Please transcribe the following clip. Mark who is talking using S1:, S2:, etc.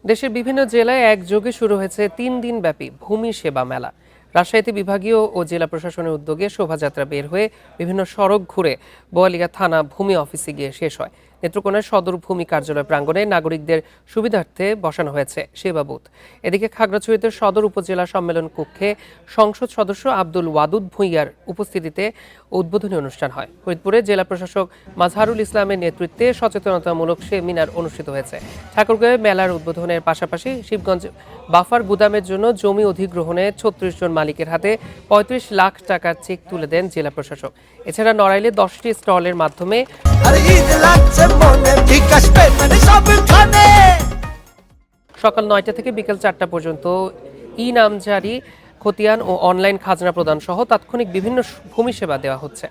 S1: দেশের বিভিন্ন জেলায় একযোগে শুরু হয়েছে 3 দিনব্যাপী ভূমি সেবা মেলা। রাজশাহীতে বিভাগীয় ও জেলা প্রশাসনের উদ্যোগে শোভাযাত্রা বের হয়ে বিভিন্ন সড়ক ঘুরে বোয়ালিয়া থানা ভূমি অফিসে গিয়ে শেষ হয়। নেত্রকোনার সদর ভূমি কার্যালয় প্রাঙ্গণে নাগরিকদের সুবিধার্থে বসানো হয়েছে সেবা বুথ। এদিকে খাগড়াছড়িতে সদর উপজেলা সম্মেলন কক্ষে সংসদ সদস্য আব্দুল ওয়াদুদ ভূঁইয়ার উপস্থিতিতে উদ্বোধনী অনুষ্ঠান হয়। ফরিদপুরে জেলা প্রশাসক মাজহারুল ইসলামের নেতৃত্বে সচেতনতামূলক সেমিনার অনুষ্ঠিত হয়েছে। ঠাকুরগাঁওয়ে মেলার উদ্বোধনের পাশাপাশি শিবগঞ্জ বাফার গুদামের জন্য জমি অধিগ্রহণে 36 জন মালিকের হাতে 35 লাখ টাকার চেক তুলে দেন জেলা প্রশাসক। এছাড়া নড়াইলে 10টি স্টলের মাধ্যমে সকাল 9টা থেকে বিকেল 4টা পর্যন্ত নামজারি, খতিয়ান ও অনলাইন খাজনা প্রদান সহ তাৎক্ষণিক বিভিন্ন ভূমি সেবা দেওয়া হচ্ছে।